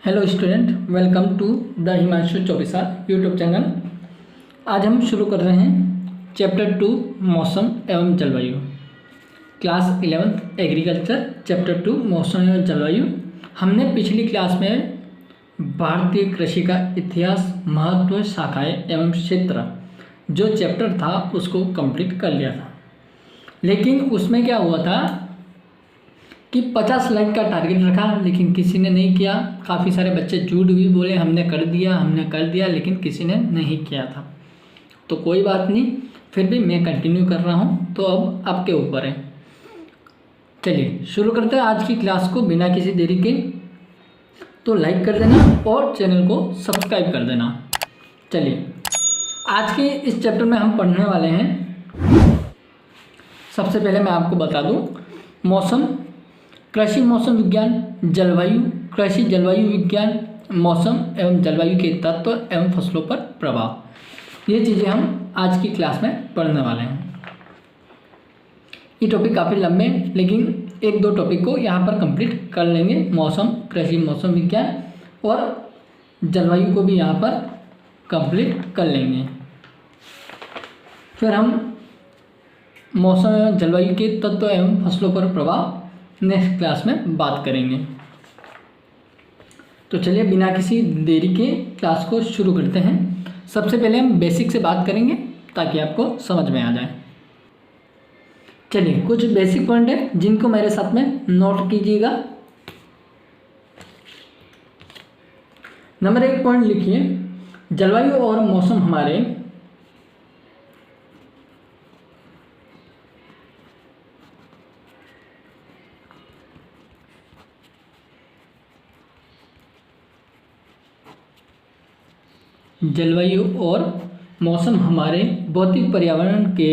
Hello student, welcome to the Himanshu Chaubisa YouTube channel. आज हम शुरू कर रहे हैं चैप्टर 2 मौसम एवं जलवायु, क्लास 11 एग्रीकल्चर, चैप्टर 2 मौसम एवं जलवायु। हमने पिछली क्लास में भारतीय कृषि का इतिहास, महत्व, शाखाएं एवं क्षेत्र जो चैप्टर था उसको कंप्लीट कर लिया था। लेकिन उसमें क्या हुआ था कि 50 लाइक का टारगेट रखा, लेकिन किसी ने नहीं किया। काफ़ी सारे बच्चे झूठ भी बोले हमने कर दिया, लेकिन किसी ने नहीं किया था। तो कोई बात नहीं, फिर भी मैं कंटिन्यू कर रहा हूँ, तो अब आपके ऊपर है। चलिए शुरू करते हैं आज की क्लास को बिना किसी देरी के। तो लाइक कर देना और चैनल को सब्सक्राइब कर देना। चलिए आज के इस चैप्टर में हम पढ़ने वाले हैं। सबसे पहले मैं आपको बता दूँ, मौसम, कृषि मौसम विज्ञान, जलवायु, कृषि जलवायु विज्ञान, मौसम एवं जलवायु के तत्व एवं फसलों पर प्रभाव, ये चीज़ें हम आज की क्लास में पढ़ने वाले हैं। ये टॉपिक काफ़ी लंबे हैं, लेकिन एक दो टॉपिक को यहाँ पर कंप्लीट कर लेंगे। मौसम, कृषि मौसम विज्ञान और जलवायु को भी यहाँ पर कंप्लीट कर लेंगे। फिर हम मौसम एवं जलवायु के तत्व एवं फसलों पर प्रभाव नेक्स्ट क्लास में बात करेंगे। तो चलिए बिना किसी देरी के क्लास को शुरू करते हैं। सबसे पहले हम बेसिक से बात करेंगे ताकि आपको समझ में आ जाए। चलिए कुछ बेसिक पॉइंट है जिनको मेरे साथ में नोट कीजिएगा। नंबर 1 पॉइंट लिखिए, जलवायु और मौसम हमारे जलवायु और मौसम हमारे भौतिक पर्यावरण के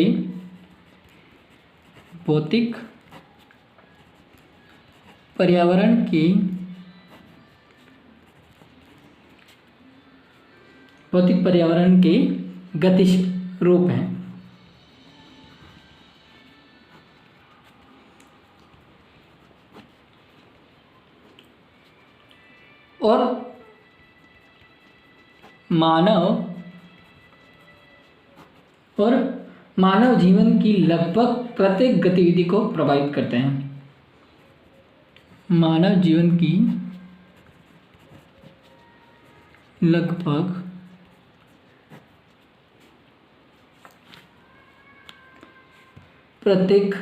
गतिशील रूप हैं। और मानव जीवन की लगभग प्रत्येक गतिविधि को प्रभावित करते हैं। मानव जीवन की लगभग प्रत्येक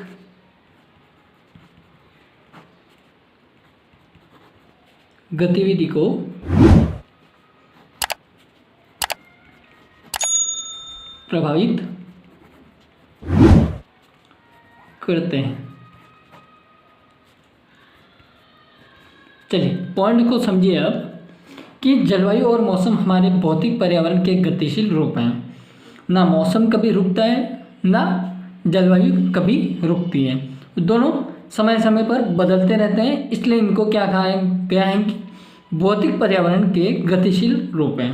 गतिविधि को प्रभावित करते हैं। चलिए पॉइंट को समझिए अब कि जलवायु और मौसम हमारे भौतिक पर्यावरण के गतिशील रूप हैं। ना मौसम कभी रुकता है, ना जलवायु कभी रुकती है। दोनों समय समय पर बदलते रहते हैं, इसलिए इनको क्या कहा गया है कि भौतिक पर्यावरण के गतिशील रूप हैं।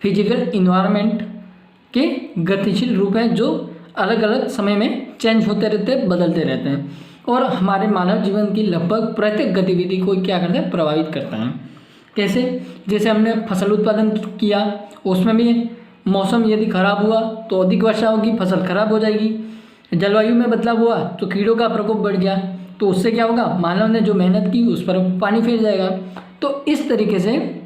फिजिकल इन्वायरमेंट के गतिशील रूप हैं जो अलग अलग समय में चेंज होते रहते हैं, बदलते रहते हैं, और हमारे मानव जीवन की लगभग प्रत्येक गतिविधि को क्या करते हैं, प्रभावित करता है। कैसे? जैसे हमने फसल उत्पादन किया, उसमें भी मौसम यदि खराब हुआ तो अधिक वर्षा होगी, फसल खराब हो जाएगी। जलवायु में बदलाव हुआ तो कीड़ों का प्रकोप बढ़ गया, तो उससे क्या होगा, मानव ने जो मेहनत की उस पर पानी फिर जाएगा। तो इस तरीके से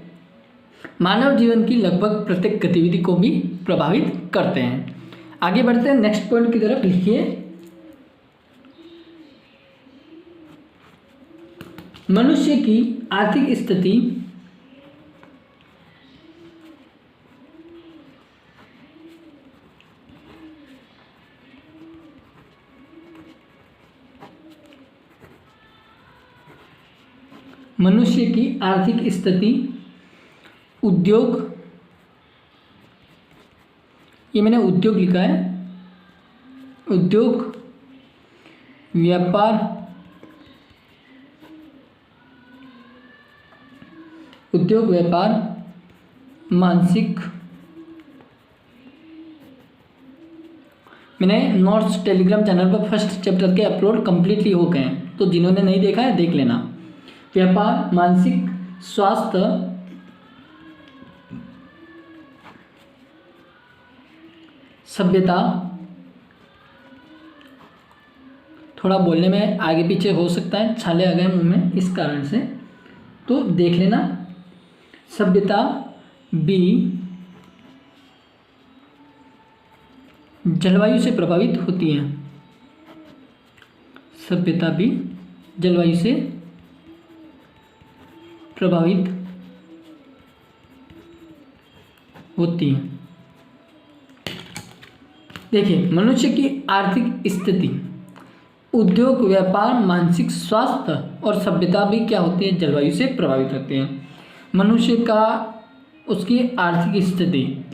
मानव जीवन की लगभग प्रत्येक गतिविधि को भी प्रभावित करते हैं। आगे बढ़ते हैं नेक्स्ट पॉइंट की तरफ। लिखिए, मनुष्य की आर्थिक स्थिति उद्योग, ये मैंने उद्योग लिखा है, उद्योग, व्यापार, मानसिक, मैंने नोट्स टेलीग्राम चैनल पर फर्स्ट चैप्टर के अपलोड कम्प्लीटली हो गए हैं, तो जिन्होंने नहीं देखा है देख लेना। व्यापार, मानसिक स्वास्थ्य, सभ्यता, थोड़ा बोलने में आगे पीछे हो सकता है, छाले आ गए मुंह में इस कारण से, तो देख लेना। सभ्यता बी जलवायु से प्रभावित होती हैं। सभ्यता भी जलवायु से प्रभावित होती हैं। देखिए, मनुष्य की आर्थिक स्थिति, उद्योग, व्यापार, मानसिक स्वास्थ्य और सभ्यता भी क्या होती है, जलवायु से प्रभावित होती हैं। मनुष्य का, उसकी आर्थिक स्थिति,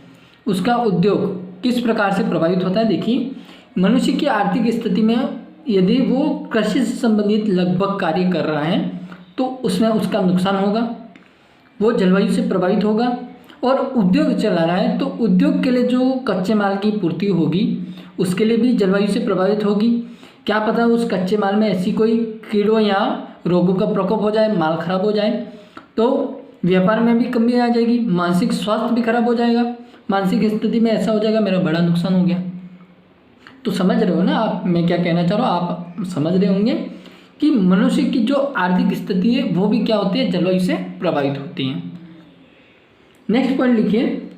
उसका उद्योग किस प्रकार से प्रभावित होता है। देखिए, मनुष्य की आर्थिक स्थिति में यदि वो कृषि से संबंधित लगभग कार्य कर रहा है तो उसमें उसका नुकसान होगा, वो जलवायु से प्रभावित होगा। और उद्योग चला रहा है तो उद्योग के लिए जो कच्चे माल की पूर्ति होगी उसके लिए भी जलवायु से प्रभावित होगी। क्या पता उस कच्चे माल में ऐसी कोई कीड़ों या रोगों का प्रकोप हो जाए, माल खराब हो जाए, तो व्यापार में भी कमी आ जाएगी, मानसिक स्वास्थ्य भी खराब हो जाएगा। मानसिक स्थिति में ऐसा हो जाएगा मेरा बड़ा नुकसान हो गया। तो समझ रहे हो ना आप मैं क्या कहना चाह रहा हूँ, आप समझ रहे होंगे कि मनुष्य की जो आर्थिक स्थिति है वो भी क्या होती है, जलवायु से प्रभावित होती है। नेक्स्ट पॉइंट लिखिए,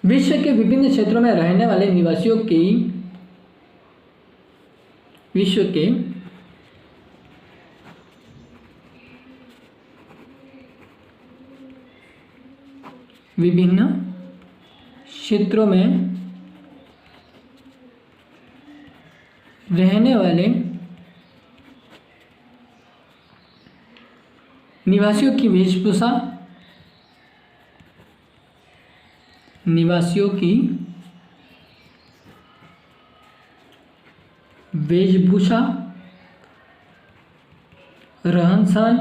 विश्व के विभिन्न क्षेत्रों में रहने वाले निवासियों की, विश्व के विभिन्न क्षेत्रों में रहने वाले निवासियों की वेशभूषा, निवासियों की वेशभूषा, रहन सहन,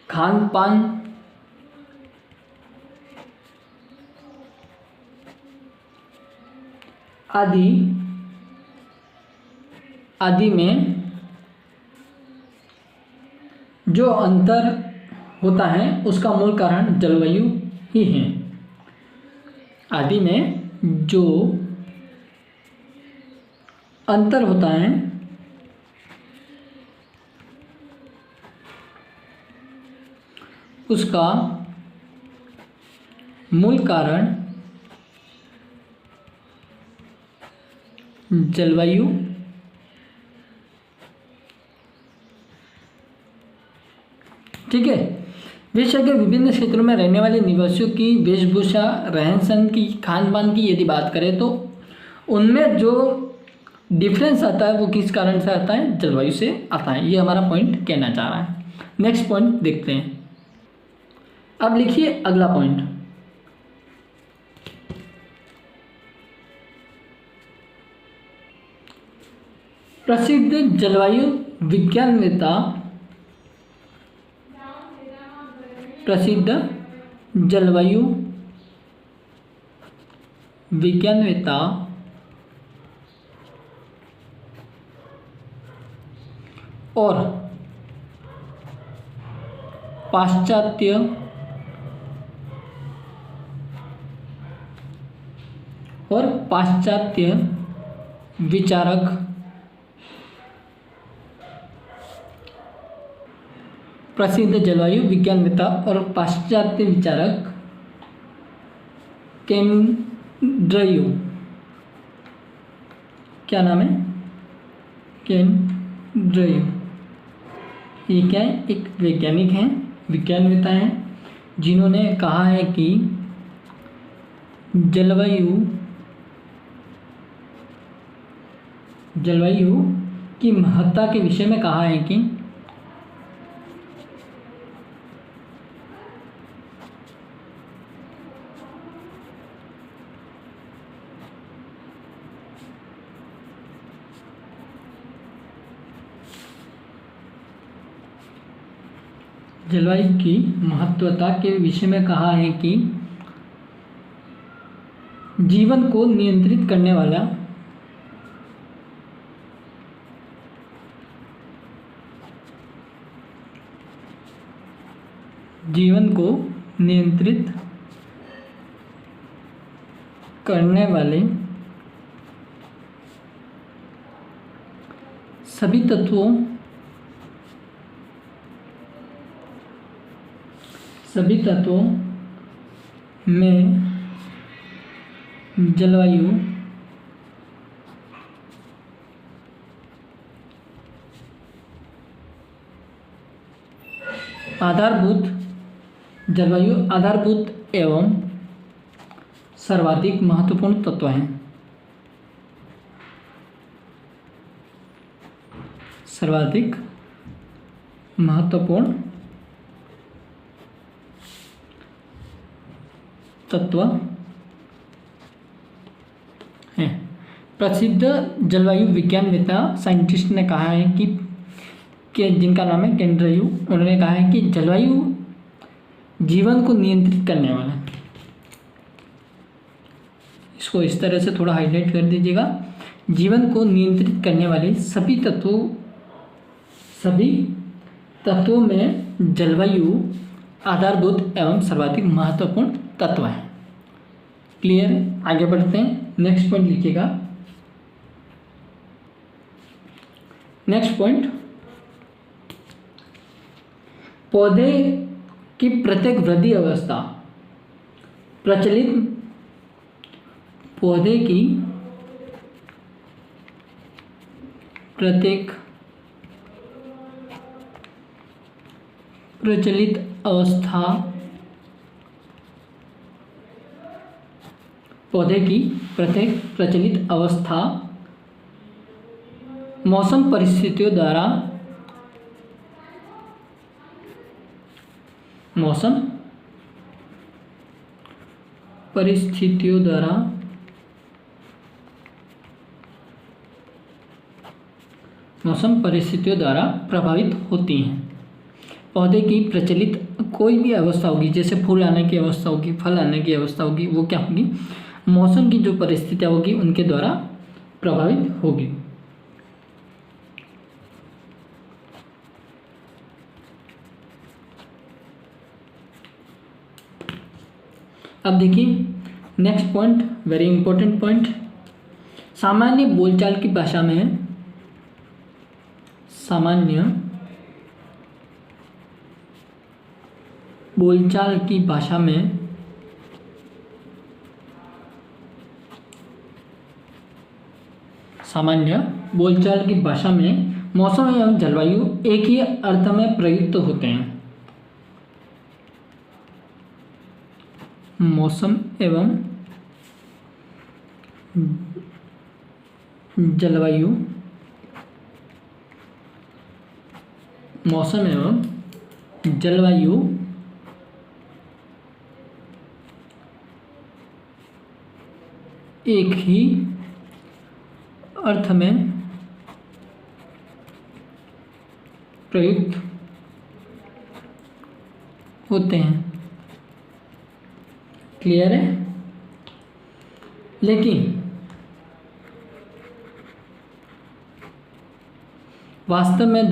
खान पान, आदि में जो अंतर होता है उसका मूल कारण जलवायु ही है। आदि में जो अंतर होता है उसका मूल कारण जलवायु ठीक है। विश्व के विभिन्न क्षेत्रों में रहने वाले निवासियों की वेशभूषा, रहन सहन की, खान पान की यदि बात करें तो उनमें जो डिफरेंस आता है वो किस कारण से आता है, जलवायु से आता है। ये हमारा पॉइंट कहना चाह रहा है। नेक्स्ट पॉइंट देखते हैं। अब लिखिए अगला पॉइंट, प्रसिद्ध जलवायु विज्ञानवेत्ता, प्रसिद्ध जलवायु विज्ञानवेत्ता और पाश्चात्य विचारक प्रसिद्ध जलवायु विज्ञानवेत्ता और पाश्चात्य विचारक केंद्रयू, क्या नाम है, केंद्रयू, ये क्या है, एक वैज्ञानिक हैं, विज्ञानवेत्ता हैं जिन्होंने कहा है कि जलवायु की महत्ता के विषय में कहा है कि जलवायु की महत्वता के विषय में कहा है कि जीवन को नियंत्रित करने वाला जीवन को नियंत्रित करने वाले सभी तत्वों में जलवायु आधारभूत एवं सर्वाधिक महत्वपूर्ण तत्व हैं। सर्वाधिक महत्वपूर्ण तत्व हैं। प्रसिद्ध जलवायु विज्ञानवेत्ता साइंटिस्ट ने कहा है कि जिनका नाम है केन ड्रायू, उन्होंने कहा है कि जलवायु जीवन को नियंत्रित करने वाला, इसको इस तरह से थोड़ा हाईलाइट कर दीजिएगा, जीवन को नियंत्रित करने वाले सभी तत्वों में जलवायु आधारभूत एवं सर्वाधिक महत्वपूर्ण तत्व है। क्लियर? आगे बढ़ते हैं, नेक्स्ट पॉइंट लिखिएगा। नेक्स्ट पॉइंट, पौधे की प्रत्येक वृद्धि अवस्था प्रचलित पौधे की प्रत्येक प्रचलित अवस्था पौधे की प्रत्येक प्रचलित अवस्था मौसम परिस्थितियों द्वारा प्रभावित होती हैं। पौधे की प्रचलित कोई भी अवस्था होगी, जैसे फूल आने की अवस्था होगी, फल आने की अवस्था होगी, वो क्या होगी? मौसम की जो परिस्थितियाँ होगी उनके द्वारा प्रभावित होगी। अब देखिए next point, very important point, सामान्य बोलचाल की भाषा में मौसम एवं जलवायु एक ही अर्थ में प्रयुक्त होते हैं। मौसम एवं जलवायु एक ही अर्थ में प्रयुक्त होते हैं। क्लियर है? लेकिन वास्तव में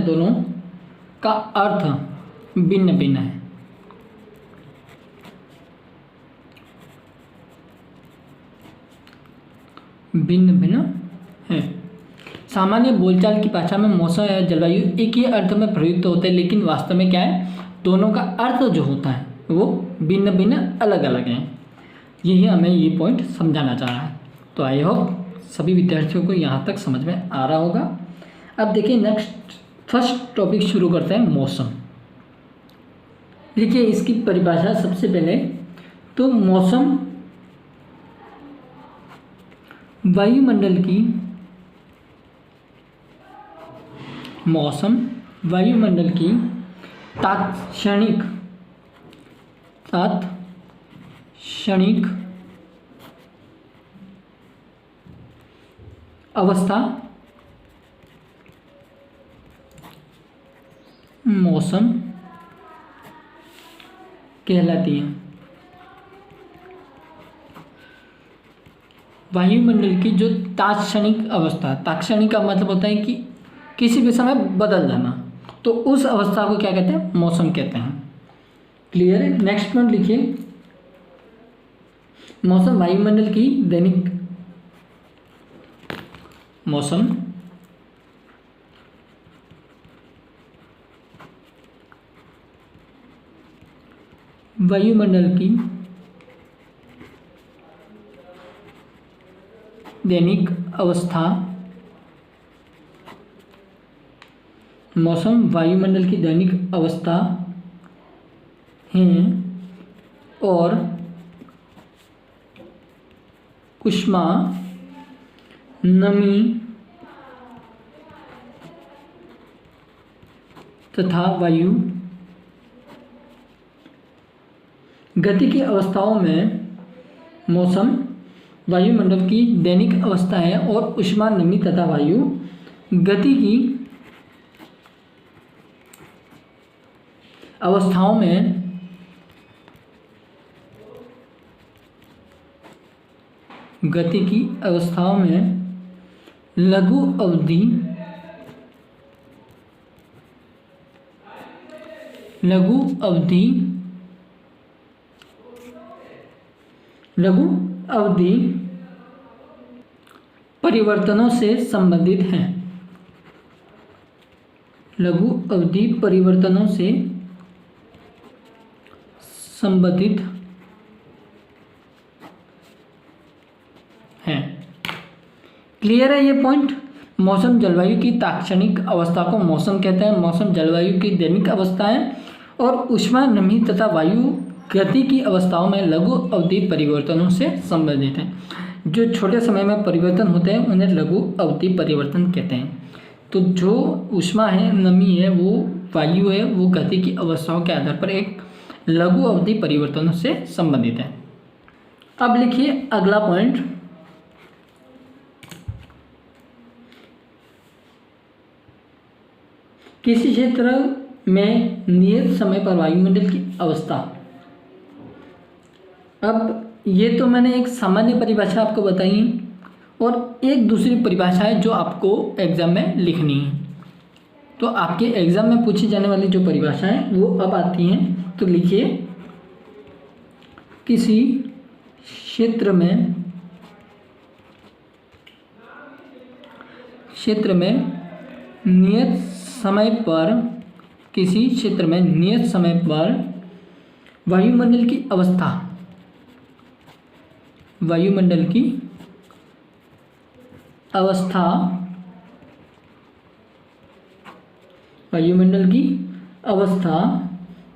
दोनों का अर्थ भिन्न भिन्न है। सामान्य बोलचाल की भाषा में मौसम या जलवायु एक ही अर्थ में प्रयुक्त होते हैं, लेकिन वास्तव में क्या है, दोनों का अर्थ जो होता है वो भिन्न भिन्न अलग अलग हैं। यही हमें ये पॉइंट समझाना चाह रहा है। तो आई होप सभी विद्यार्थियों को यहाँ तक समझ में आ रहा होगा। अब देखिए नेक्स्ट फर्स्ट टॉपिक शुरू करते हैं, मौसम। देखिए इसकी परिभाषा सबसे पहले तो मौसम वायुमंडल की तात्क्षणिक अवस्था मौसम कहलाती हैं। वायुमंडल की जो तात्क्षणिक अवस्था, तात्क्षणिक का मतलब होता है कि किसी भी समय बदल जाना, तो उस अवस्था को क्या कहते हैं? मौसम कहते हैं। क्लियर है? नेक्स्ट पॉइंट लिखिए, मौसम वायुमंडल की दैनिक, मौसम वायुमंडल की दैनिक अवस्था, मौसम वायुमंडल की दैनिक अवस्था हैं और ऊष्मा, नमी तथा वायु गति की अवस्थाओं में मौसम वायुमंडल की दैनिक अवस्था है और ऊष्मा, नमी तथा वायु गति की अवस्थाओं में लघु अवधि परिवर्तनों से संबंधित हैं। लघु अवधि परिवर्तनों से संबंधित हैं। क्लियर है ये पॉइंट? मौसम जलवायु की तात्क्षणिक अवस्था को मौसम कहते हैं, मौसम जलवायु की दैनिक अवस्था है और ऊष्मा, नमी तथा वायु गति की अवस्थाओं में लघु अवधि परिवर्तनों से संबंधित हैं। जो छोटे समय में परिवर्तन होते हैं उन्हें लघु अवधि परिवर्तन कहते हैं। तो जो ऊष्मा है, नमी है, वो वायु है, वो गति की अवस्थाओं के आधार पर एक लघु अवधि परिवर्तनों से संबंधित है। अब लिखिए अगला पॉइंट, किसी क्षेत्र में नियत समय पर वायुमंडल की अवस्था। अब ये तो मैंने एक सामान्य परिभाषा आपको बताई और एक दूसरी परिभाषा है जो आपको एग्जाम में लिखनी है। तो आपके एग्जाम में पूछी जाने वाली जो परिभाषा है वो अब आती हैं। तो लिखिए, किसी क्षेत्र में नियत समय पर वायुमंडल की अवस्था,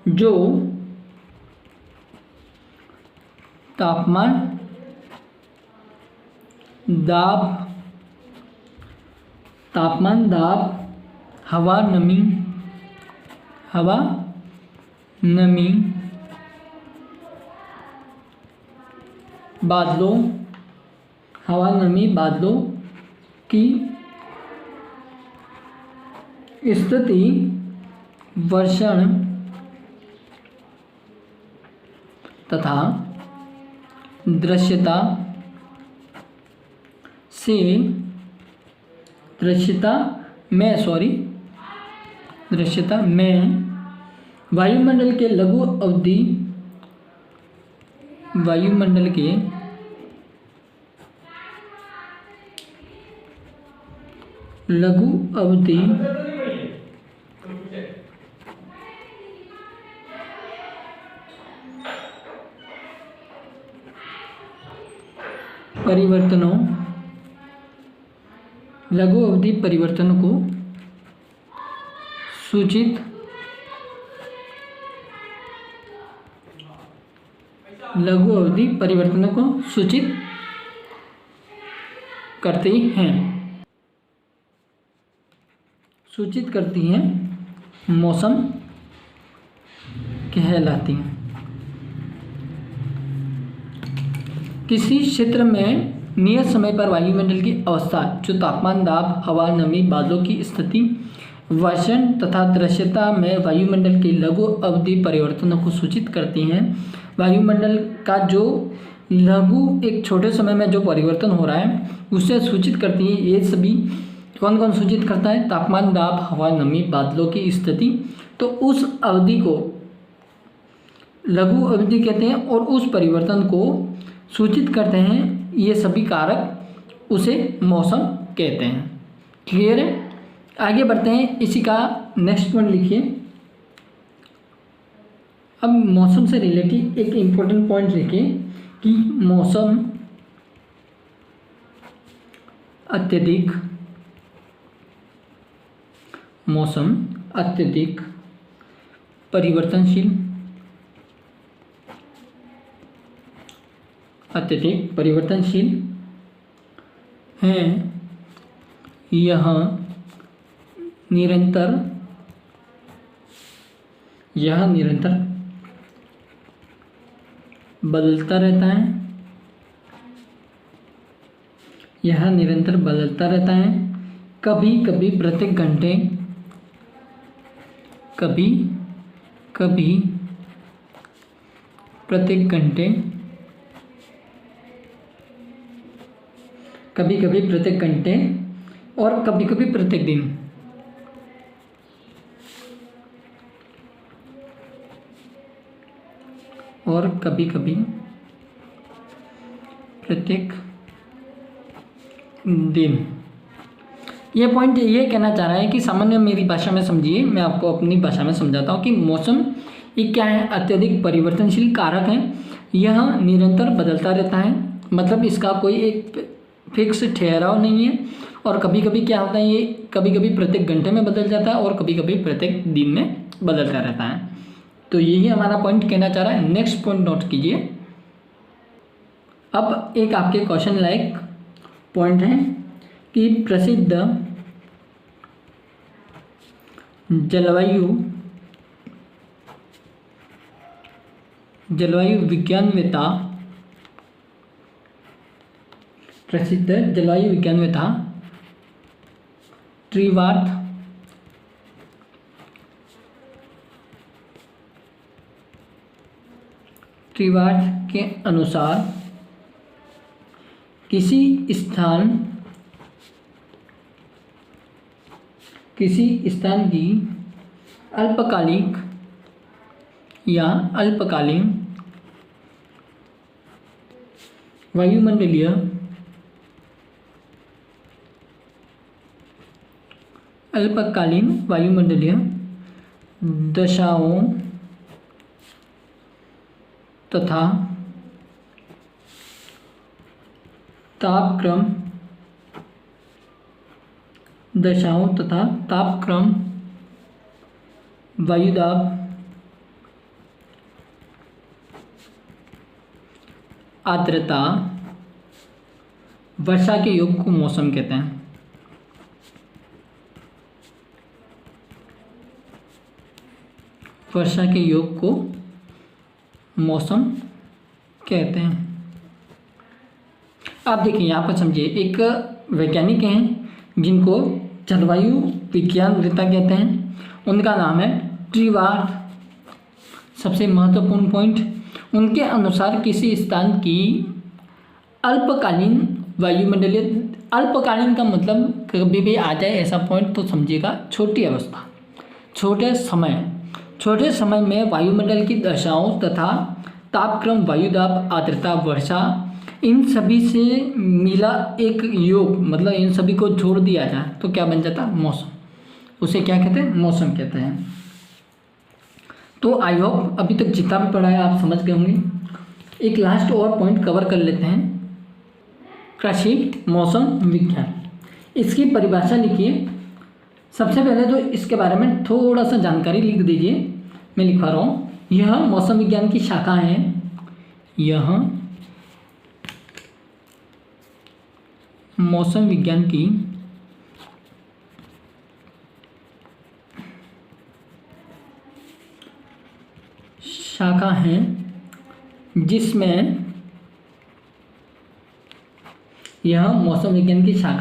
जो तापमान, दाब, हवा, नमी, बादलों की स्थिति, वर्षण तथा दृश्यता में वायुमंडल के लघु अवधि परिवर्तनों को सूचित करती हैं, मौसम कहलाती हैं। किसी क्षेत्र में नियत समय पर वायुमंडल की अवस्था जो तापमान, दाब, हवा, नमी, बादलों की स्थिति, वर्षण तथा दृश्यता में वायुमंडल के लघु अवधि परिवर्तनों को सूचित करती हैं। वायुमंडल का जो लघु एक छोटे समय में जो परिवर्तन हो रहा है उसे सूचित करती है। ये सभी कौन कौन सूचित करता है? तापमान, दाब, हवा, नमी, बादलों की स्थिति। तो उस अवधि को लघु अवधि कहते हैं और उस परिवर्तन को सूचित करते हैं ये सभी कारक, उसे मौसम कहते हैं। क्लियर है? आगे बढ़ते हैं, इसी का नेक्स्ट पॉइंट लिखिए। अब मौसम से रिलेटेड एक इम्पोर्टेंट पॉइंट लिखिए कि मौसम अत्यधिक परिवर्तनशील है। यह निरंतर बदलता रहता है। कभी कभी प्रत्येक घंटे, कभी कभी प्रत्येक घंटे और कभी कभी प्रत्येक दिन। और कभी कभी प्रत्येक दिन। ये पॉइंट ये कहना चाह रहा है कि सामान्य मेरी भाषा में समझिए, मैं आपको अपनी भाषा में समझाता हूँ कि मौसम ये क्या है? अत्यधिक परिवर्तनशील कारक है। यह निरंतर बदलता रहता है, मतलब इसका कोई एक फिक्स ठहराव नहीं है। और कभी कभी क्या होता है, ये कभी कभी प्रत्येक घंटे में बदल जाता है और कभी कभी प्रत्येक दिन में बदलता रहता है। तो यही हमारा पॉइंट कहना चाह रहा है। नेक्स्ट पॉइंट नोट कीजिए। अब एक आपके क्वेश्चन लायक पॉइंट है कि प्रसिद्ध जलवायु विज्ञानवेत्ता ट्रीवार्थ के अनुसार किसी स्थान की अल्पकालिक या अल्पकालीन वायुमंडलीय दशाओं तथा तापक्रम, वायुदाब, आर्द्रता, वर्षा के योग को मौसम कहते हैं। वर्षा के योग को मौसम कहते हैं। आप देखिए यहाँ पर समझिए, एक वैज्ञानिक हैं जिनको जलवायु विज्ञानवेत्ता कहते हैं, उनका नाम है ट्रीवार्थ। सबसे महत्वपूर्ण पॉइंट, उनके अनुसार किसी स्थान की अल्पकालीन वायुमंडलीय, अल्पकालीन का मतलब कभी भी आ जाए ऐसा पॉइंट, तो समझिएगा छोटी अवस्था, छोटे समय में वायुमंडल की दशाओं तथा तापक्रम, वायुदाब, आर्द्रता, वर्षा, इन सभी से मिला एक योग, मतलब इन सभी को जोड़ दिया जाए तो क्या बन जाता? मौसम। उसे क्या कहते हैं? मौसम कहते हैं। तो आई होप अभी तक जितना भी पढ़ा है आप समझ गए होंगे। एक लास्ट और पॉइंट कवर कर लेते हैं, कृषि मौसम विज्ञान। इसकी परिभाषा लिखिए। सबसे पहले तो इसके बारे में थोड़ा सा जानकारी लिख दीजिए, मैं लिखवा रहा हूँ। यह मौसम विज्ञान की शाखा है। यह मौसम विज्ञान की शाखा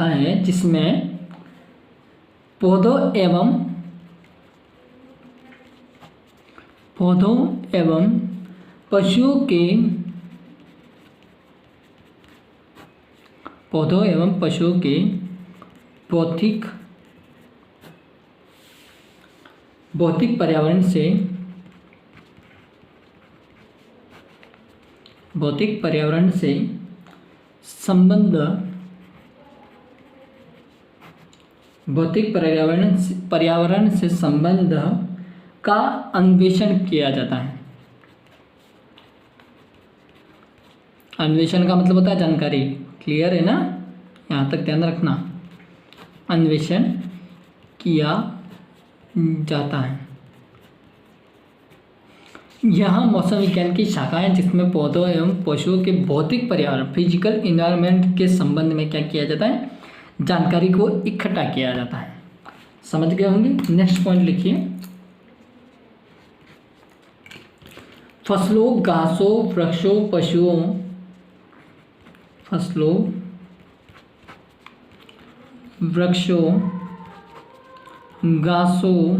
है जिसमें पौधों एवं पौधों एवं पशुओं के भौतिक पर्यावरण से संबंध का अन्वेषण किया जाता है। अन्वेषण का मतलब होता है जानकारी। क्लियर है ना, यहाँ तक ध्यान रखना। अन्वेषण किया जाता है। यहाँ मौसम विज्ञान की शाखा है जिसमें पौधों एवं पशुओं के भौतिक पर्यावरण फिजिकल इन्वायरमेंट के संबंध में क्या किया जाता है, जानकारी को इकट्ठा किया जाता है। समझ गए होंगे। नेक्स्ट पॉइंट लिखिए। फसलों, घासों, वृक्षों, घासों,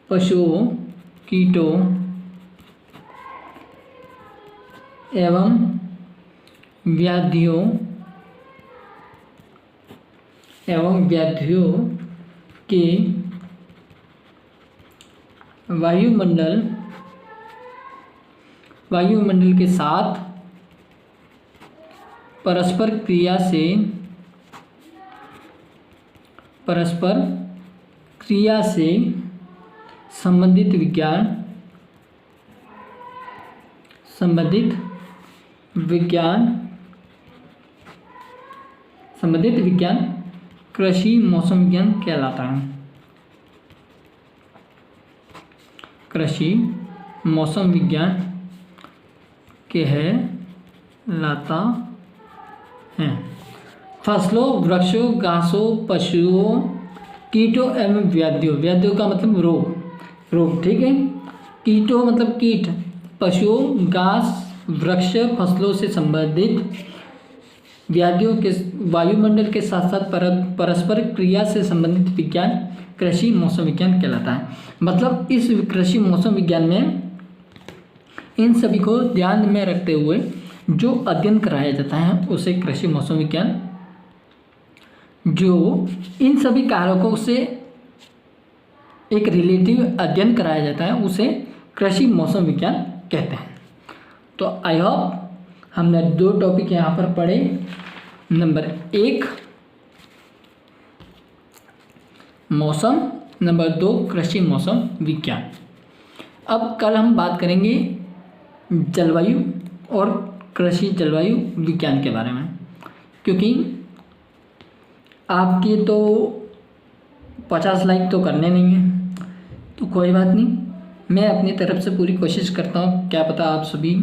पशुओं, कीटों एवं व्याधियों के वायुमंडल के साथ परस्पर क्रिया से संबंधित विज्ञान कृषि मौसम विज्ञान कहलाता है। कृषि मौसम विज्ञान कहलाता है। फसलों, वृक्षों, घासों, पशुओं, कीटों एवं व्याधियों का मतलब रोग, ठीक है। कीटों मतलब कीट, पशुओं, घास, वृक्ष, फसलों से संबंधित व्याधियों के वायुमंडल के साथ साथ परस्पर क्रिया से संबंधित विज्ञान कृषि मौसम विज्ञान कहलाता है। मतलब इस कृषि मौसम विज्ञान में इन सभी को ध्यान में रखते हुए जो अध्ययन कराया जाता है उसे कृषि मौसम विज्ञान, जो इन सभी कारकों से एक रिलेटिव अध्ययन कराया जाता है उसे कृषि मौसम विज्ञान कहते हैं। तो आई होप हमने 2 टॉपिक यहाँ पर पढ़े। नंबर 1 मौसम, नंबर 2 कृषि मौसम विज्ञान। अब कल हम बात करेंगे जलवायु और कृषि जलवायु विज्ञान के बारे में, क्योंकि आपके तो 50 लाइक तो करने नहीं है, तो कोई बात नहीं, मैं अपनी तरफ से पूरी कोशिश करता हूँ। क्या पता आप सभी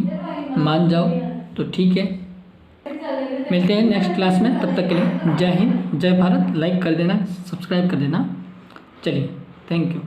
मान जाओ तो ठीक है। मिलते हैं नेक्स्ट क्लास में, तब तक के लिए जय हिंद, जय भारत। लाइक कर देना, सब्सक्राइब कर देना। चलिए, थैंक यू।